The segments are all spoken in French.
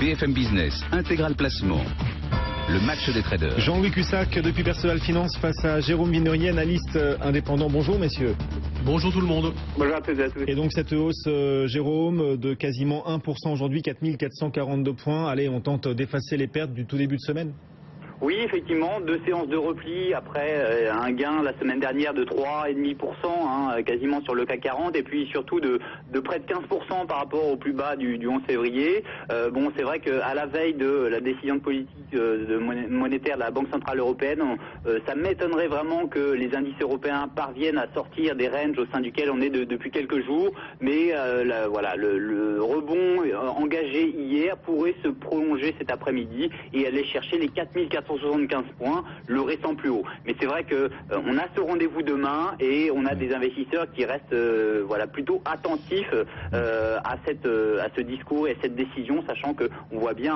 BFM Business, Intégral Placement. Le match des traders. Jean-Louis Cussac depuis Perceval Finance face à Jérôme Vinerier, analyste indépendant. Bonjour messieurs. Bonjour tout le monde. Bonjour à toutes et à tous. Et donc cette hausse, Jérôme, de quasiment 1% aujourd'hui, 4442 points. Allez, on tente d'effacer les pertes du tout début de semaine. Oui, effectivement, 2 séances de repli après un gain la semaine dernière de 3,5%, quasiment sur le CAC 40, et puis surtout de près de 15% par rapport au plus bas du 11 février. Bon, c'est vrai qu'à la veille de la décision de politique monétaire de la Banque Centrale Européenne, ça m'étonnerait vraiment que les indices européens parviennent à sortir des ranges au sein duquel on est depuis quelques jours, mais voilà, le rebond engagé hier pourrait se prolonger cet après-midi et aller chercher les 4475 points, le restant plus haut. Mais c'est vrai que on a ce rendez-vous demain et on a des investisseurs qui restent voilà, plutôt attentifs à ce discours et à cette décision, sachant que on voit bien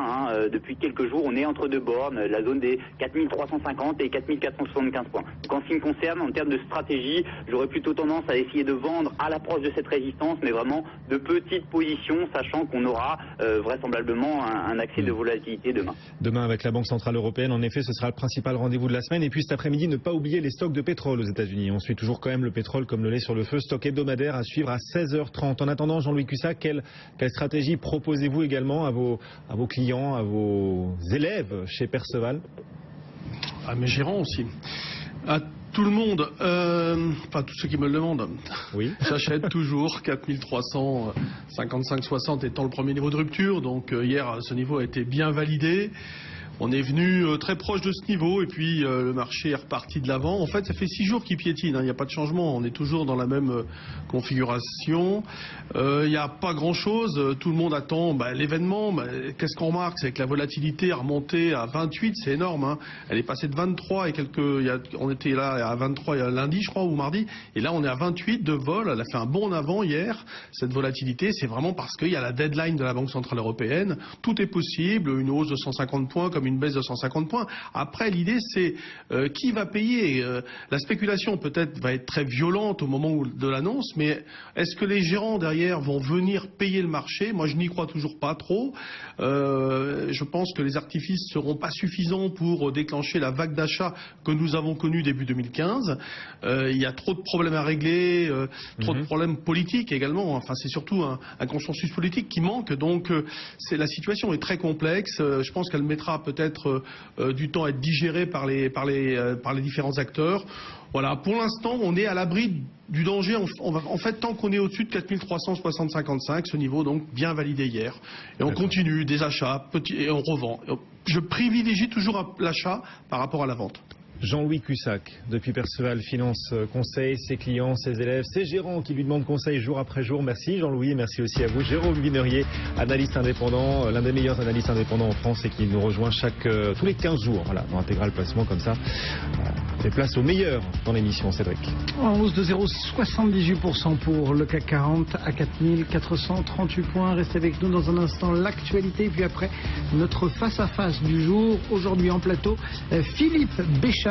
depuis quelques jours on est entre deux bornes, la zone des 4350 et 4475 points. Donc en ce qui me concerne, en termes de stratégie, j'aurais plutôt tendance à essayer de vendre à l'approche de cette résistance, mais vraiment de petites positions, sachant qu'on aura vraisemblablement un accès de volatilité demain. Demain avec la Banque Centrale Européenne, en effet, ce sera le principal rendez-vous de la semaine. Et puis cet après-midi, ne pas oublier les stocks de pétrole aux États-Unis. On suit toujours quand même le pétrole comme le lait sur le feu. Stock hebdomadaire à suivre à 16h30. En attendant, Jean-Louis Cussac, quelle stratégie proposez-vous également à vos clients, à vos élèves chez Perceval? À mes gérants aussi. À tout le monde, enfin tous ceux qui me le demandent. Oui. J'achète toujours 4355,60 étant le premier niveau de rupture. Donc hier, ce niveau a été bien validé. On est venu très proche de ce niveau et puis le marché est reparti de l'avant. En fait, ça fait 6 jours qu'il piétine, il n'y a pas de changement. On est toujours dans la même configuration. Il n'y a pas grand-chose. Tout le monde attend l'événement. Qu'est-ce qu'on remarque? C'est que la volatilité a remonté à 28, c'est énorme. Elle est passée de 23 et on était là à 23 lundi, je crois, ou mardi. Et là, on est à 28 de vol. Elle a fait un bond en avant hier. Cette volatilité, c'est vraiment parce qu'il y a la deadline de la Banque Centrale Européenne. Tout est possible. Une hausse de 150 points comme une baisse de 150 points. Après, l'idée, c'est qui va payer. La spéculation, peut-être, va être très violente au moment de l'annonce, mais est-ce que les gérants derrière vont venir payer le marché? Moi, je n'y crois toujours pas trop. Je pense que les artifices ne seront pas suffisants pour déclencher la vague d'achat que nous avons connue début 2015. Il y a trop de problèmes à régler, trop de problèmes politiques également. Enfin, c'est surtout un consensus politique qui manque. Donc, la situation est très complexe. Je pense qu'elle mettra peut-être du temps à être digéré par les différents acteurs. Voilà, pour l'instant, on est à l'abri du danger. En fait, tant qu'on est au-dessus de 4360,55, ce niveau donc bien validé hier. Et on continue des achats et on revend. Je privilégie toujours l'achat par rapport à la vente. Jean-Louis Cussac, depuis Perceval Finance, conseille ses clients, ses élèves, ses gérants qui lui demandent conseil jour après jour. Merci Jean-Louis, et merci aussi à vous. Jérôme Vinerier, analyste indépendant, l'un des meilleurs analystes indépendants en France et qui nous rejoint tous les 15 jours, voilà, dans Intégral Placement comme ça. Fait place aux meilleurs dans l'émission, Cédric. En hausse de 0,78% pour le CAC 40 à 4438 points. Restez avec nous dans un instant, l'actualité, puis après notre face-à-face du jour. Aujourd'hui en plateau, Philippe Béchade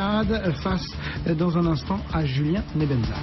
face dans un instant à Julien Nebenzal.